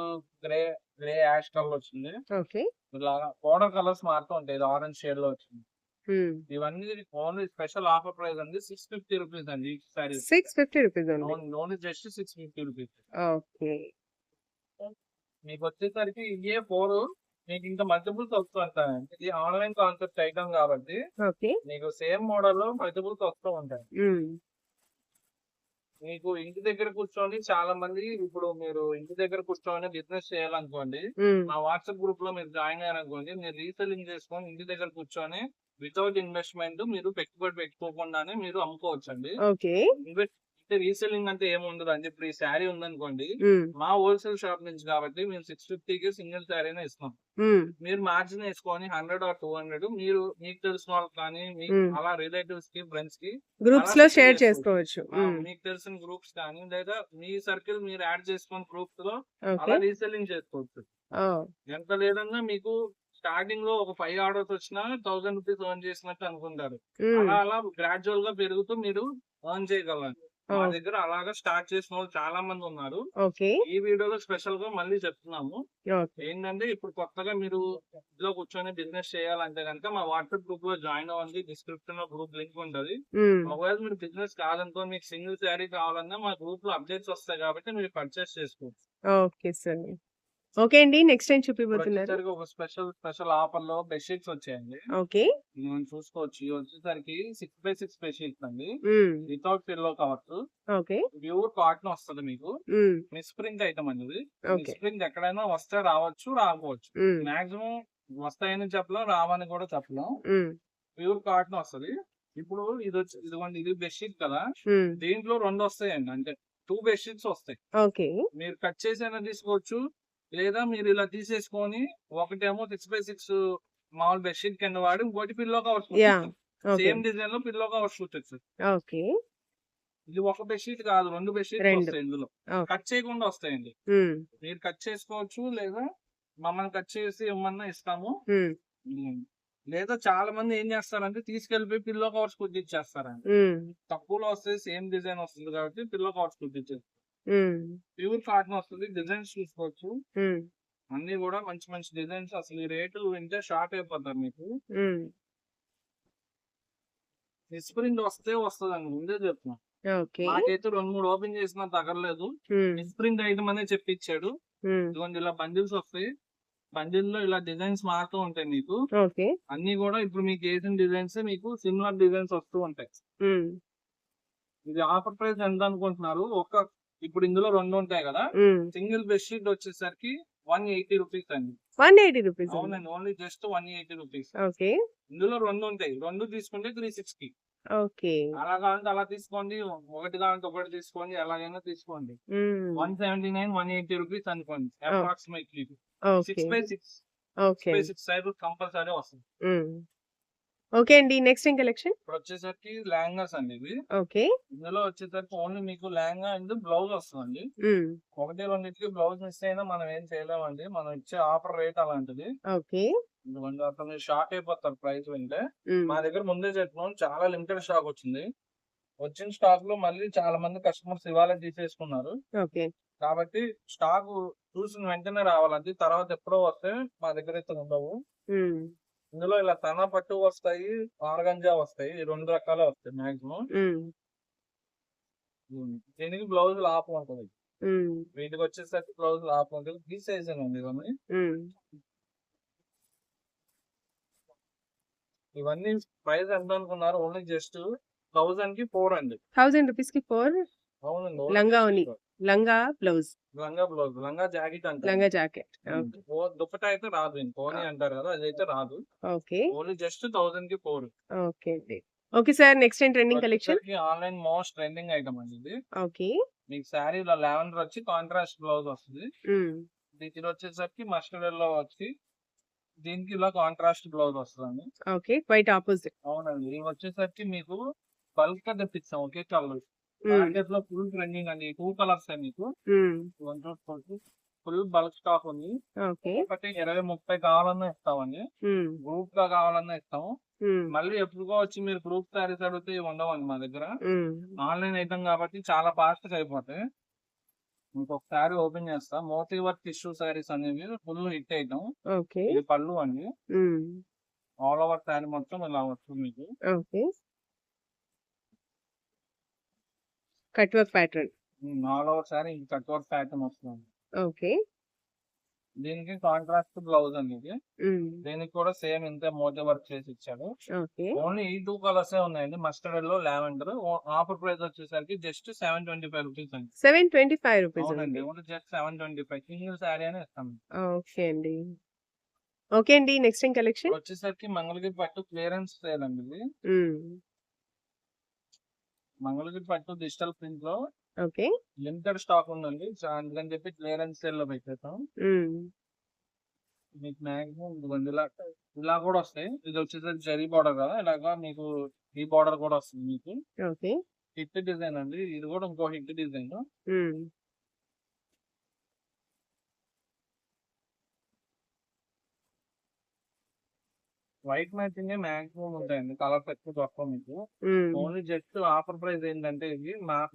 S2: గ్రే యాష్ కలర్ వచ్చింది.
S1: ఓకే.
S2: ఇలా బోర్డర్ కలర్స్ మారుతూ ఉంటాయి. ఇది ఆరెంజ్ షేడ్ లో వచ్చింది.
S1: హ్మ్.
S2: ఇవన్నీ ఓన్లీ స్పెషల్ ఆఫర్ ప్రైస్ అండి. 650 రూపీస్ అండి each sorry.
S1: 650 rupees only.
S2: Only just 650 rupees.
S1: Okay.
S2: మీకు వచ్చేసరికి ఇవే 4 మీకు ఇంకా మల్టిపుల్స్ వస్తూ ఉంటాయండి. ఇది ఆన్లైన్ కాన్సెప్ట్ ఐటమ్ కాబట్టి
S1: ఓకే.
S2: మీకు సేమ్ మోడల్ లో మల్టిపుల్స్ వస్తూ ఉంటాయి.
S1: హ్మ్.
S2: మీకు ఇంటి దగ్గర కూర్చొని చాలా మంది ఇప్పుడు మీరు ఇంటి దగ్గర కూర్చొని బిజినెస్ చేయాలనుకోండి,
S1: హ్మ్.
S2: మా వాట్సాప్ గ్రూప్ లో మీరు జాయిన్ అయ్యారనుకోండి, మీరు రీసెల్లింగ్ చేసుకొని ఇంటి దగ్గర కూర్చొని వితౌట్ ఇన్వెస్ట్మెంట్ మీరు పెట్టుబడి పెట్టుకోకుండానే మీరు అమ్ముకోవచ్చండి.
S1: ఓకే.
S2: అంటే రీసెల్లింగ్ అంటే ఏముండదు అండి. ఇప్పుడు ఈ శారీ ఉందనుకోండి,
S1: హ్మ్.
S2: మా హోల్సేల్ షాప్ నుంచి కాబట్టి మేము 650కి సింగిల్ శారీనే ఇస్తాం.
S1: హ్మ్.
S2: మీరు మార్జిన్ వేసుకొని 100 ఆర్ 200 మీరు మీకు తెలిసిన వాళ్ళకి కానీ
S1: హ్మ్.
S2: అలా రిలేటివ్స్ కి ఫ్రెండ్స్ కి
S1: గ్రూప్స్
S2: అలా
S1: లో
S2: షేర్
S1: షేర్
S2: చేసుకోవచ్చు.
S1: చేసుకోవచ్చు.
S2: మీకు తెలిసిన గ్రూప్స్ కానీ లేదా మీ సర్కిల్ మీరు యాడ్ చేసుకున్న గ్రూప్స్ లో
S1: ఓకే.
S2: అలా రీసెల్లింగ్ చేసుకోవచ్చు.
S1: ఓహ్!
S2: ఎంత లేదన్నా మీకు స్టార్టింగ్ లో ఒక 5 ఆర్డర్స్ వచ్చినా 1000 రూపీస్ ఎర్న్ చేసినట్టు అనుకుంటారు.
S1: హ్మ్.
S2: అలా గ్రాడ్యువల్ గా పెరుగుతూ మీరు ఎర్న్ చేయగలరు. మా
S1: ఓహ్!
S2: దగ్గర అలాగా స్టార్ట్ చేసిన వాళ్ళు చాలా మంది ఉన్నారు.
S1: ఓకే.
S2: ఈ వీడియోలో స్పెషల్ గా మళ్ళీ చెప్తున్నాము.
S1: ఓకే.
S2: ఏంటంటే ఇప్పుడు కొత్తగా మీరు ఇంట్లో కూర్చొని బిజినెస్ చేయాలంటే కనుక మా వాట్సాప్ గ్రూప్ లో జాయిన్ అవ్వండి. డిస్క్రిప్షన్ లో గ్రూప్ లింక్ ఉంటది.
S1: హ్మ్.
S2: ఒకవేళ మీరు బిజినెస్ కాదనుకో మీకు సింగిల్ శారీ కావాలన్నా మా గ్రూప్ లో అప్డేట్స్ వస్తాయి కాబట్టి మీరు పర్చేస్ చేసుకోవచ్చు.
S1: Okay sir. ఓకే అండి. నెక్స్ట్ ఏం
S2: ఇప్పుడు
S1: చూపిబోతున్నారు?
S2: వచ్చేసరికి ఒక స్పెషల్ ఆఫర్ లో బెడ్షీట్స్ వచ్చాయండి.
S1: ఓకే.
S2: ఇది మనం చూసుకోవచ్చు. ఇవి వచ్చేసరికి 6x6 బెడ్షీట్స్ అండి.
S1: హ్మ్.
S2: Without pillow covers.
S1: Okay.
S2: Pure cotton వస్తది మీకు.
S1: హ్మ్.
S2: మిస్‌ప్రింట్ ఐటమ్ అండి ఇది.
S1: ఓకే.
S2: మిస్‌ప్రింట్ ఎక్కడైనా వస్తే రావచ్చు, రాకపోవచ్చు.
S1: హ్మ్.
S2: మాక్సిమం వస్తాయని చెప్పలేం, రావని కూడా చెప్పలేం.
S1: హ్మ్.
S2: ప్యూర్ కాటన్ వస్తది. ఇప్పుడు ఇదిగోండి, ఇది బెడ్‌షీట్ కదా!
S1: హ్మ్.
S2: దీంట్లో 2 వస్తాయండి. అంటే 2 బెడ్‌షీట్స్ వస్తాయి.
S1: ఓకే.
S2: మీరు కట్ చేసైనా తీసుకోవచ్చు. లేదా మీరు ఇలా తీసేసుకొని ఒకటేమో 6x6 మామూలు బెడ్‌షీట్ కింద వాడి ఇంకోటి పిల్లో కవర్స్
S1: యాహ్!
S2: కుట్టొచ్చు.
S1: ఓకే.
S2: సేమ్ డిజైన్ లో పిల్లో కవర్స్ కుట్టొచ్చు.
S1: ఓకే.
S2: ఇది ఒక బెడ్‌షీట్ కాదు, 2 బెడ్‌షీట్లు
S1: 2.
S2: వస్తాయి ఇందులో.
S1: ఓకే.
S2: కట్ చేయకుండా వస్తాయండి.
S1: హ్మ్.
S2: మీరు కట్ చేసుకోవచ్చు, లేదా మమ్మల్ని కట్ చేసి ఇవ్వమన్నా ఇస్తాము.
S1: హ్మ్.
S2: హ్మ్. లేదా చాలా మంది ఏం చేస్తారంటే తీసుకెళ్ళిపోయి పిల్లో కవర్స్ కుట్టిచ్చేస్తారండి.
S1: హ్మ్.
S2: తక్కువలో వస్తాయి, సేమ్ డిజైన్ వస్తుంది కాబట్టి పిల్లో కవర్స్ కుట్టిచ్చేస్తారు.
S1: హ్మ్.
S2: ప్యూర్ కాటన్ వస్తది. డిజైన్స్ చూసుకోవచ్చు.
S1: హ్మ్.
S2: అన్నీ గూడా మంచి మంచి డిజైన్స్. అసలు ఈ రేటు వింటే షాక్ అయిపోతారు మీకు.
S1: హ్మ్.
S2: మిస్‌ప్రింట్ వస్తే వస్తదండి, ముందే చెప్తున్నా.
S1: ఓకే.
S2: నాకైతే 2, 3 ఓపెన్ చేసినా తగలలేదు.
S1: హ్మ్.
S2: మిస్‌ప్రింట్ ఐటమ్ అనే చెప్పిచ్చాడు.
S1: హ్మ్.
S2: ఇదిగోండి ఇలా బండిల్స్ వస్తాయి. బండిల్‌లో ఇలా డిజైన్స్ మారుతూ ఉంటాయి మీకు.
S1: ఓకే.
S2: అన్నీ గూడా ఇప్పుడు మీకేసిన డిజైన్సే మీకు సిమిలర్ డిజైన్స్ వస్తూ ఉంటాయి.
S1: హ్మ్.
S2: ఇది ఆఫర్ ప్రైస్ ఎంత అనుకుంటున్నారు? ఇప్పుడు ఇందులో 2 ఉంటాయి గదా!
S1: హ్మ్.
S2: సింగిల్ బెడ్‌షీట్ వచ్చేసరికి 180 రూపీస్ అండి.
S1: 180 రూపీస్ అండి.
S2: అవునండి. Only just 180 rupees.
S1: ఓకే.
S2: ఇందులో 2 ఉంటాయి. 2 తీసుకుంటే 360.
S1: ఓకే.
S2: అలా కావాలంటే అలా తీసుకోండి. ఒకటి కావాలంటే ఒకటి తీసుకోండి. ఎలాగైనా తీసుకోండి.
S1: హ్మ్.
S2: 179, 180 రూపీస్ అనుకోండి.
S1: Oh!
S2: Approximately.
S1: Okay.
S2: 6x6.
S1: Okay.
S2: 6x6 size compulsory వస్తది.
S1: హ్మ్. ఓకే అండి. నెక్స్ట్ ఏం కలెక్షన్?
S2: ఇప్పుడొచ్చేసరికి లెహంగాస్ అండి ఇవి.
S1: ఓకే.
S2: ఇందులో వచ్చేసరికి ఓన్లీ మీకు లెహంగా అండ్ బ్లౌజ్ వస్తదండి.
S1: హ్మ్.
S2: ఒకటి రెండిటికి బ్లౌజ్ మిస్ అయినా మనం ఏం చేయలేమండి. మనం ఇచ్చే ఆఫర్ రేట్ అలాంటిది.
S1: ఓకే.
S2: ఇదిగోండి, అసలు మీరు షాక్ అయిపోతారు ప్రైస్ వింటే.
S1: హ్మ్.
S2: మా దగ్గర ముందే చెప్తున్నాం, చాలా లిమిటెడ్ స్టాక్ వచ్చింది. వచ్చిన స్టాక్ లో మళ్ళీ చాలా మంది కస్టమర్స్ ఇవాళే తీసేసుకున్నారు.
S1: ఓకే.
S2: కాబట్టి స్టాక్ చూసిన వెంటనే రావాలండి. తర్వాత ఎప్పుడో వస్తే మా దగ్గర అయితే ఉండవు.
S1: హ్మ్.
S2: ఇందులో ఇలా తన పట్టు వస్తాయి, ఆర్గంజా వస్తాయి. ఈ 2 రకాలే వస్తాయి మాక్సిమం.
S1: హ్మ్.
S2: దీనికి బ్లౌజ్ లాప్ ఉంటది.
S1: హ్మ్.
S2: వీటికి వచ్చేసరికి బ్లౌజ్ లాప్ ఉంటది. ఫ్రీ సైజ్ అండి ఇవన్నీ.
S1: హ్మ్.
S2: ఇవన్నీ ప్రైస్ ఎంత అనుకున్నారు? ఓన్లీ జస్ట్ 1000 కి 4 అండి.
S1: 1000 రూపీస్‌కి 4
S2: అవునండి. ఓన్లీ
S1: లంగా
S2: జస్ట్
S1: ఓని. లంగా, బ్లౌజ్.
S2: లంగా బ్లౌజ్, లంగా జాకెట్ అంటారు.
S1: లంగా జాకెట్.
S2: హ్మ్.
S1: ఓకే.
S2: దుపట్టా అయితే రాదు. దీనికి
S1: ఆ!
S2: ఓని అంటారు కదా! అదైతే రాదు.
S1: ఓకే.
S2: ఓన్లీ జస్ట్ 1000 కి 4.
S1: ఓకే అండి. Okay sir. నెక్స్ట్ ఏం ట్రెండింగ్ కలెక్షన్?
S2: ఇప్పుడొచ్చేసరికి ఆన్‌లైన్ మోస్ట్ ట్రెండింగ్ ఐటమ్ అండి ఇది.
S1: ఓకే.
S2: మీకు శారీలో లావెండర్ వచ్చి కాంట్రాస్ట్ బ్లౌజ్ వస్తది.
S1: హ్మ్.
S2: ఇదొచ్చేసరికి మస్టర్డ్ యెల్లో వచ్చి దీనికి ఇలా కాంట్రాస్ట్ బ్లౌజ్ వస్తదండి.
S1: ఓకే. Quite opposite.
S2: అవునండి. ఇవి వచ్చేసరికి మీకు బల్క్‌గా తెప్పిస్తాం ఒకే కలర్.
S1: హ్మ్.
S2: మార్కెట్‌లో ఫుల్ ట్రెండింగ్ అండి. 2 కలర్సే మీకు.
S1: హ్మ్.
S2: వన్ చూసుకోవచ్చు. ఫుల్ బల్క్ స్టాక్ ఉంది.
S1: ఓకే.
S2: ఒక్కొక్కటి 20, 30 కావాలన్నా ఇస్తామండి.
S1: హ్మ్.
S2: గ్రూప్‌గా కావాలన్నా ఇస్తాము.
S1: హ్మ్.
S2: మళ్ళీ ఎప్పుడుకో వచ్చి మీరు గ్రూప్ శారీస్ అడిగితే ఇవి ఉండవండి మా దగ్గర.
S1: హ్మ్.
S2: ఆన్‌లైన్ ఐటెమ్ కాబట్టి చాలా ఫాస్ట్‌గా అయిపోతాయి. ఇంకొక శారీ ఓపెన్ చేస్తా. మోతీ వర్క్ టిష్యూ శారీస్ అనేవి ఫుల్ హిట్ ఐటెమ్.
S1: ఓకే.
S2: ఇది పళ్ళు అండి.
S1: హ్మ్.
S2: ఆల్ ఓవర్ శారీ మొత్తం ఇలా వస్తుంది మీకు.
S1: Okay. Cut work pattern.
S2: All over sari cut work pattern వస్తుంది.
S1: ఓకే.
S2: దీనికి కాంట్రాస్ట్ బ్లౌజ్ అండి ఇది.
S1: హ్మ్.
S2: దీనికి కూడా సేమ్ ఇంతే మోతీ వర్క్ చేసి ఇచ్చాడు.
S1: ఓకే.
S2: ఓన్లీ ఈ 2 కలర్సే ఉన్నాయండి. Mustard yellow, lavender. Offer price వచ్చేసరికి జస్ట్ 725 రూపీస్ అండి.
S1: 725 రూపీస్
S2: అవునండి.
S1: అండి.
S2: ఓన్లీ జస్ట్ 725 సింగిల్ శారీ అనే ఇస్తాం.
S1: ఓకే అండి. ఓకే అండి. నెక్స్ట్ ఏం కలెక్షన్?
S2: ఇప్పుడొచ్చేసరికి మంగళగిరి పట్టు క్లియరెన్స్ సేల్ అండి ఇది.
S1: హ్మ్.
S2: మంగళగిరి పట్టు డిజిటల్ ప్రింట్ లో
S1: ఓకే.
S2: లిమిటెడ్ స్టాక్ ఉందండి. అందుకని చెప్పి క్లియరెన్స్ సేల్ లో పెట్టేసాం.
S1: హ్మ్.
S2: మీకు మాక్సిమం ఇదిగోండి ఇలా కూడా వస్తాయి. ఇది వచ్చేసరికి జరీ బార్డర్ కదా! ఇలాగా మీకు ఈ బార్డర్ కూడా వస్తుంది మీకు.
S1: ఓకే.
S2: హిట్ డిజైన్ అండి. ఇది కూడా ఇంకో హిట్ డిజైన్.
S1: హ్మ్.
S2: వైట్ మ్యాచింగే మాక్సిమం ఉంటాయండి. కలర్స్ ఎక్కువ దొరకవు మీకు.
S1: హ్మ్.
S2: ఓన్లీ జస్ట్ ఆఫర్ ప్రైస్ ఏంటంటే ఇది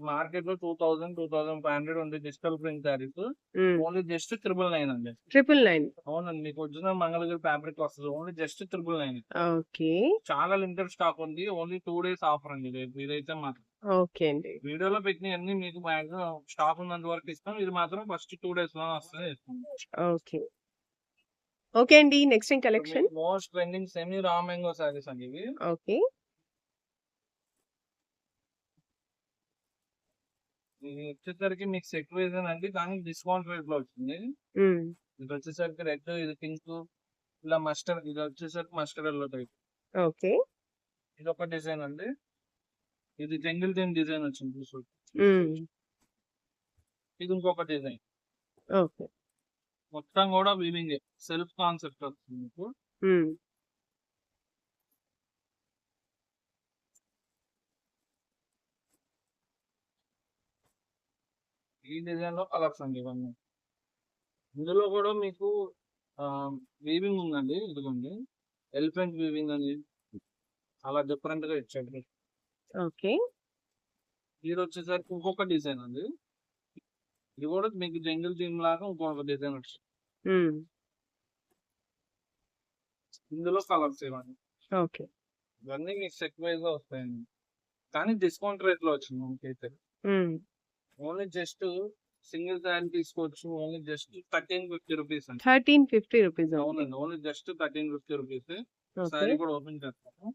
S2: మార్కెట్ లో 2000, 2500 ఉంది డిజిటల్ ప్రింట్ శారీస్.
S1: హ్మ్.
S2: ఓన్లీ జస్ట్ 999 అండి.
S1: 999.
S2: అవునండి. మీకు ఒరిజినల్ మంగళగిరి ఫ్యాబ్రిక్ వస్తది. Only just 999.
S1: ఓకే.
S2: చాలా లిమిటెడ్ స్టాక్ ఉంది. ఓన్లీ 2 డేస్ ఆఫర్ అండి ఇదైతే మాత్రం.
S1: ఓకే అండి.
S2: వీడియోలో పెట్టినవన్నీ మీకు మాక్సిమం స్టాక్ ఉన్నంత వరకు ఇస్తాం. ఇది మాత్రం ఫస్ట్ 2 డేస్‌లో వస్తది ఇస్తాం.
S1: ఓకే. ఓకే అండి. నెక్స్ట్ ఏం
S2: ఇప్పుడు
S1: కలెక్షన్?
S2: మీకు most trending semi raw mango saris అండి ఇవి.
S1: ఓకే.
S2: ఇది వచ్చేసరికి మీకు సెట్ వైజేనా అండి. కానీ డిస్కౌంట్ రేట్‌లో వచ్చింది.
S1: హ్మ్.
S2: ఇది వచ్చేసరికి రెడ్, ఇది పింక్, ఇలా మస్టర్డ్, ఇది వచ్చేసరికి మస్టర్డ్ యెల్లో టైప్.
S1: ఓకే.
S2: ఇదొక డిజైన్ అండి. ఇది జంగిల్ థీమ్ డిజైన్ వచ్చింది చూసుకోండి.
S1: హ్మ్.
S2: ఇది ఇంకొక డిజైన్.
S1: ఓకే.
S2: మొత్తం కూడా వీవింగే. సెల్ఫ్ కాన్సెప్ట్ వస్తుంది మీకు.
S1: హ్మ్.
S2: ఈ డిజైన్‌లో కలర్స్ అండి ఇవన్నీ. ఇందులో కూడా మీకు వీవింగ్ ఉందండి. ఇదిగోండి. ఎలిఫెంట్ వీవింగ్ అని అలా డిఫరెంట్‌గా ఇచ్చాడు.
S1: ఓకే.
S2: ఇది వచ్చేసరికి ఇంకొక డిజైన్ అండి. ఇది కూడా మీకు జంగిల్ థీమ్ లాగా ఇంకొక డిజైన్ వచ్చింది.
S1: హ్మ్.
S2: ఇందులో కలర్స్ ఇవన్నీ.
S1: ఓకే.
S2: ఇవన్నీ మీకు సెట్ వైస్‌గా వస్తాయండి. కానీ డిస్కౌంట్ రేట్‌లో వచ్చింది మనకైతే.
S1: హ్మ్.
S2: ఓన్లీ జస్ట్ సింగిల్ శారీ తీసుకోవచ్చు. ఓన్లీ జస్ట్ 1350 రూపీస్ అండి.
S1: 1350 రూపీస్. ఓకే.
S2: అవునండి. Only just 1350 rupees.
S1: Okay.
S2: Sari కూడా ఓపెన్ చేస్తాను.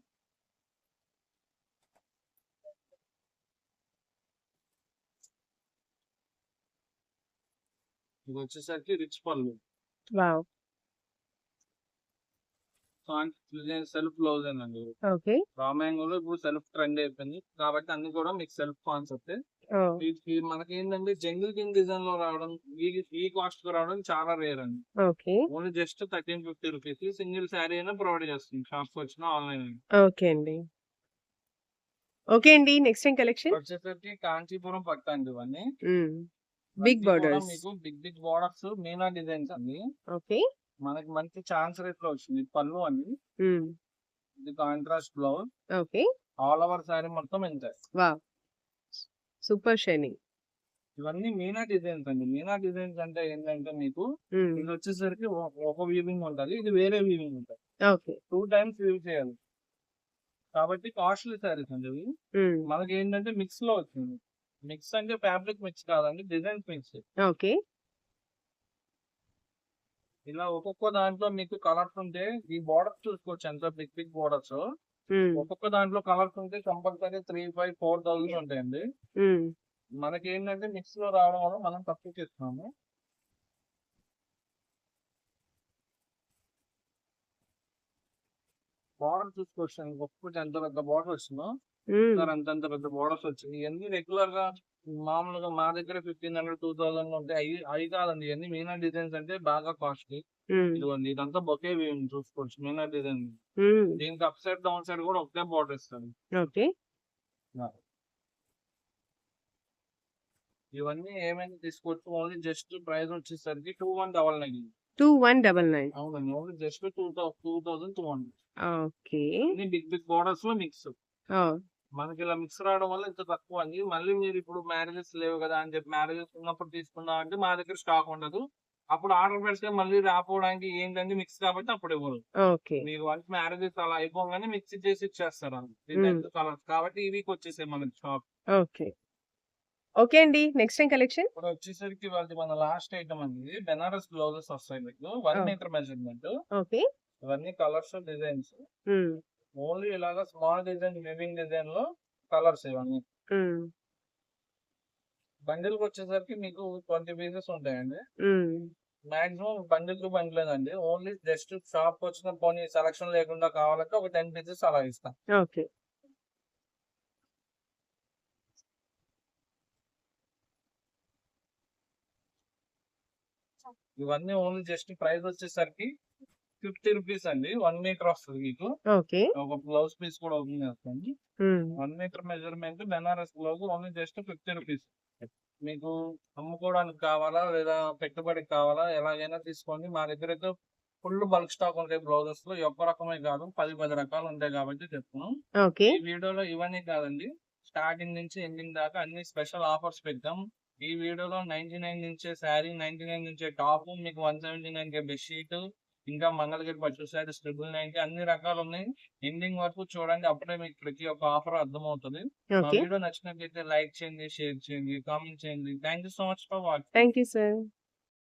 S2: ఇది వచ్చేసరికి రిచ్ పళ్ళు.
S1: వావ్!
S2: సెల్ఫ్ బ్లౌజ్ అండి.
S1: ఓకే.
S2: రా మ్యాంగోలో ఇప్పుడు సెల్ఫ్ ట్రెండ్ అయిపోయింది. కాబట్టి అన్ని కూడా మీకు సెల్ఫ్ కాన్సెప్ట్.
S1: ఓహ్!
S2: మనకేంటంటే జంగిల్ కింగ్ డిజైన్ లో రావడం, ఈ ఈ కాస్ట్ కు రావడం చాలా రేర్ అండి.
S1: Okay.
S2: Only just 1350 rupees. Single sari అయినా ప్రొవైడ్ చేస్తుంది. షాప్ కి వచ్చినా ఆన్లైన్ అయినా.
S1: ఓకే అండి. ఓకే అండి. నెక్స్ట్ ఏం కలెక్షన్?
S2: వచ్చేసరికి కాంచీపురం పట్టు అండి ఇవన్నీ.
S1: హ్మ్. బిగ్
S2: ఇవన్నీ కూడా
S1: బోర్డర్స్.
S2: మీకు బిగ్ బోర్డర్స్ మీనా డిజైన్స్ అండి.
S1: ఓకే.
S2: మనకి మంచి ఛాన్స్ రేట్ లో వచ్చింది. పళ్ళు అండి.
S1: హ్మ్.
S2: ఇది contrast blouse.
S1: Okay.
S2: All over sari మొత్తం ఇంతే.
S1: వావ్! Super shining.
S2: ఇవన్నీ మీనా డిజైన్స్ అండి. మీనా డిజైన్స్ అంటే ఏంటంటే మీకు
S1: హ్మ్.
S2: ఇది వచ్చేసరికి ఒక వీవింగ్ ఉంటది. ఇది వేరే వీవింగ్ ఉంటది.
S1: ఓకే.
S2: 2 టైమ్స్ వీవ్ చేయాలి. కాబట్టి కాస్ట్లీ శారీస్ అండి ఇవి.
S1: హ్మ్.
S2: మనకి ఏంటంటే మిక్స్ లో వచ్చింది. మిక్స్ అంటే ఫ్యాబ్రిక్ మిక్స్ కాదండి. Designs mix.
S1: ఓకే.
S2: ఇలా ఒక్కొక్క దాంట్లో మీకు కలర్స్ ఉంటే ఈ బోర్డర్స్ చూసుకోవచ్చు ఎంత బిగ్ బోర్డర్స్.
S1: హ్మ్.
S2: ఒక్కొక్క దాంట్లో కలర్స్ ఉంటే కంపల్సరీ 3, 5, 4000 ఉంటాయండి.
S1: హ్మ్.
S2: మనకి ఏంటంటే మిక్స్ లో రావడం వల్ల మనం తక్కువకి ఇస్తున్నాము. బోర్డర్ చూసుకోవచ్చు. ఒక్కొక్కటి ఎంత పెద్ద బోర్డర్ వచ్చిందో
S1: హ్మ్.
S2: సార్ అంతంత పెద్ద బోర్డర్స్ వచ్చింది. ఇవన్నీ రెగ్యులర్ గా మామూలుగా మా దగ్గర 1500, 2000 ఉంటాయి. అవి కాదండి. ఇవన్నీ మీనా డిజైన్స్ అంటే బాగా కాస్ట్లీ.
S1: హ్మ్.
S2: ఇదిగోండి ఇదంతా బొకే వీవింగ్ చూసుకోవచ్చు. మీనా డిజైన్.
S1: హ్మ్.
S2: దీనికి అప్ సైడ్ డౌన్ సైడ్ కూడా ఒకటే బోర్డర్ ఇస్తుంది.
S1: ఓకే.
S2: ఇవన్నీ ఏమైనా తీసుకోవచ్చు. ఓన్లీ జస్ట్ ప్రైస్ వచ్చేసరికి 2199.
S1: 2199.
S2: అవునండి. Only just 2200.
S1: ఓకే.
S2: అన్ని బిగ్ బోర్డర్స్ లో మిక్స్.
S1: ఓహ్!
S2: మనకి ఇలా మిక్స్ రావడం వల్ల ఇంత తక్కువ అండి. మళ్ళీ మీరు ఇప్పుడు మ్యారేజెస్ లేవు కదా అని చెప్పి మ్యారేజెస్ ఉన్నప్పుడు తీసుకుందాం అంటే మా దగ్గర స్టాక్ ఉండదు. అప్పుడు ఆర్డర్ పెడితే మళ్ళీ రాపోవడానికి ఏంటంటే మిక్స్ కాబట్టి అప్పుడు ఇవ్వరు.
S1: ఓకే.
S2: మీరు వన్స్ మ్యారేజెస్ అలా అయిపోగానే మిక్స్ చేసి ఇచ్చేస్తారు.
S1: హ్మ్.
S2: డిజైన్స్ కలర్స్ కాబట్టి ఈ వీక్ వచ్చేసాయి మనకి స్టాక్.
S1: ఓకే. ఓకే అండి. నెక్స్ట్ ఏం కలెక్షన్?
S2: ఇప్పుడు వచ్చేసరికి వాళ్ళది మన లాస్ట్ ఐటమ్ అండి. బెనారస్ బ్లౌజెస్ వస్తాయి మీకు 1
S1: ఓహ్!
S2: Metre measurement.
S1: ఓకే.
S2: ఇవన్నీ కలర్స్ డిజైన్స్.
S1: హ్మ్.
S2: ఓన్లీ ఇలాగా స్మాల్ డిజైన్ వివింగ్ డిజైన్ లో కలర్స్ ఇవన్నీ.
S1: హ్మ్.
S2: బండిల్కి వచ్చేసరికి మీకు 20 పీసెస్ ఉంటాయండి.
S1: హ్మ్.
S2: మాక్సిమం బండిల్ టు బండిలేనండి. ఓన్లీ జస్ట్ షాప్ వచ్చిన పోనీ సెలక్షన్ లేకుండా కావాలంటే ఒక 10 పీసెస్ అలా ఇస్తాం.
S1: ఓకే.
S2: ఇవన్నీ ఓన్లీ జస్ట్ ప్రైస్ వచ్చేసరికి 50 రూపీస్ అండి. 1 మీటర్ వస్తుంది మీకు.
S1: ఓకే.
S2: ఒక బ్లౌజ్ పీస్ కూడా ఓపెన్ చేస్తాను.
S1: హ్మ్.
S2: 1 metre measurement Banaras blouse only just 50 rupees. మీకు అమ్ముకోవడానికి కావాలా లేదా పెట్టుబడికి కావాలా ఎలాగైనా తీసుకోండి. మా దగ్గర అయితే ఫుల్ బల్క్ స్టాక్ ఉంటాయి బ్లౌజెస్ లో. ఒక్క రకమే కాదు 10 రకాలు ఉంటాయి కాబట్టి చెప్తున్నాం.
S1: ఓకే.
S2: ఈ వీడియోలో ఇవన్నీ కాదండి. స్టార్టింగ్ నుంచి ఎండింగ్ దాకా అన్ని స్పెషల్ ఆఫర్స్ పెట్టాం. ఈ వీడియోలో 99 నుంచే శారీ, 99 నుంచే టాప్, మీకు 179 బెడ్షీట్, ఇంకా మంగళగిరి పట్టు శారీస్ 999 అన్ని రకాలు ఉన్నాయి. ఎండింగ్ వరకు చూడండి, అప్పుడే మీకు ప్రతి ఒక్క ఆఫర్ అర్థమవుతుంది. మా
S1: ఓకే.
S2: వీడియో నచ్చినట్లయితే లైక్ చేయండి, షేర్ చేయండి, కామెంట్ చేయండి. Thank you so much for watching.
S1: Thank you sir.